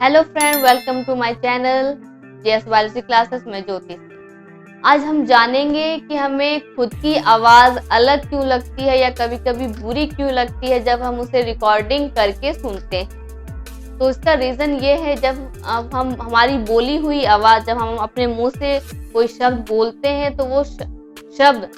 Hello friend, welcome to my channel JS biology classes में ज्योति। आज हम जानेंगे कि हमें खुद की आवाज़ अलग क्यों लगती है या कभी कभी बुरी क्यों लगती है जब हम उसे रिकॉर्डिंग करके सुनते हैं। तो इसका रीज़न ये है, जब अब हम हमारी बोली हुई आवाज़, जब हम अपने मुंह से कोई शब्द बोलते हैं तो वो शब्द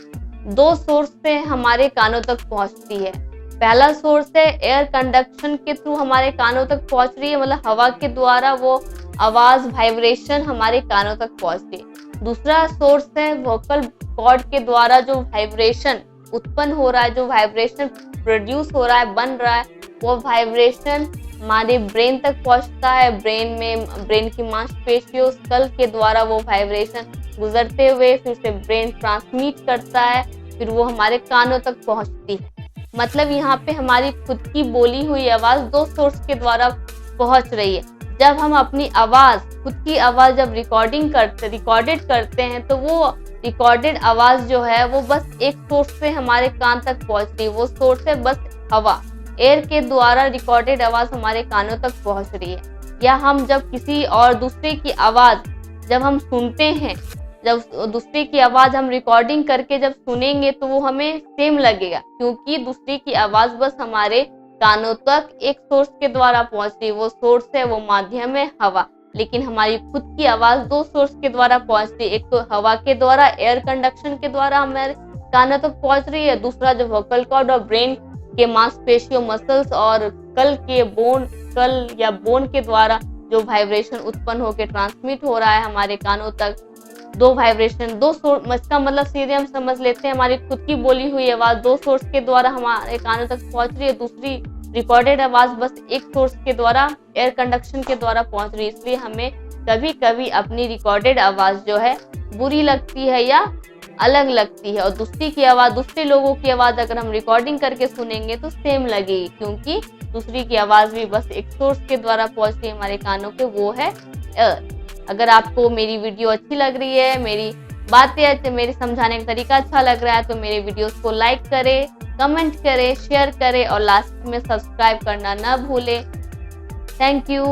दो सोर्स से हमारे कानों तक पहुंचती है। पहला सोर्स है एयर कंडक्शन के थ्रू हमारे कानों तक पहुंच रही है, मतलब हवा के द्वारा वो आवाज वाइब्रेशन हमारे कानों तक पहुंच रही है। दूसरा सोर्स है वोकल कॉर्ड के द्वारा जो वाइब्रेशन उत्पन्न हो रहा है, जो वाइब्रेशन प्रोड्यूस हो रहा है, बन रहा है, वो वाइब्रेशन हमारे ब्रेन तक पहुंचता है। ब्रेन की मांसपेशियों स्कल के द्वारा वो वाइब्रेशन गुजरते हुए फिर से ब्रेन ट्रांसमिट करता है, फिर वो हमारे कानों तक पहुंचती है। मतलब यहाँ पे हमारी खुद की बोली हुई आवाज दो सोर्स के द्वारा पहुंच रही है। जब हम अपनी आवाज, खुद की आवाज जब रिकॉर्डेड करते हैं तो वो रिकॉर्डेड आवाज जो है वो बस एक सोर्स से हमारे कान तक पहुंच रही है। वो सोर्स है बस हवा, एयर के द्वारा रिकॉर्डेड आवाज हमारे कानों तक पहुंच रही है। या हम जब किसी और दूसरे की आवाज जब हम सुनते हैं, जब दूसरे की आवाज हम रिकॉर्डिंग करके जब सुनेंगे तो वो हमें सेम लगेगा, क्योंकि दूसरे की आवाज बस हमारे कानों तक एक सोर्स के द्वारा पहुंच रही है। वो सोर्स है, वो माध्यम है हवा। लेकिन हमारी खुद की आवाज दो सोर्स के द्वारा पहुंच रही है। एक तो हवा के द्वारा, एयर कंडक्शन के द्वारा हमारे कानों तक पहुंच रही है। दूसरा जो वोकल कॉर्ड और ब्रेन के मांसपेशियों, मसल्स और कल या बोन के द्वारा जो वाइब्रेशन उत्पन्न होकर ट्रांसमिट हो रहा है हमारे कानों तक, दो वाइब्रेशन, दो सोर्स। इसका मतलब सीधे हम समझ लेते हैं हमारी खुद की बोली हुई आवाज दो सोर्स के द्वारा हमारे कानों तक पहुंच रही है। दूसरी रिकॉर्डेड आवाज बस एक सोर्स के द्वारा, एयर कंडक्शन के द्वारा पहुंच रही है। इसलिए हमें कभी कभी अपनी रिकॉर्डेड आवाज जो है बुरी लगती है या अलग लगती है, और दूसरी की आवाज, दूसरे लोगों की आवाज अगर हम रिकॉर्डिंग करके सुनेंगे तो सेम लगेगी, क्योंकि दूसरी की आवाज भी बस एक सोर्स के द्वारा पहुंच रही है हमारे कानों के, वो है एयर। अगर आपको मेरी वीडियो अच्छी लग रही है, मेरी बातें, मेरे समझाने का तरीका अच्छा लग रहा है, तो मेरे वीडियोस को लाइक करें, कमेंट करें, शेयर करें और लास्ट में सब्सक्राइब करना ना भूलें। Thank you.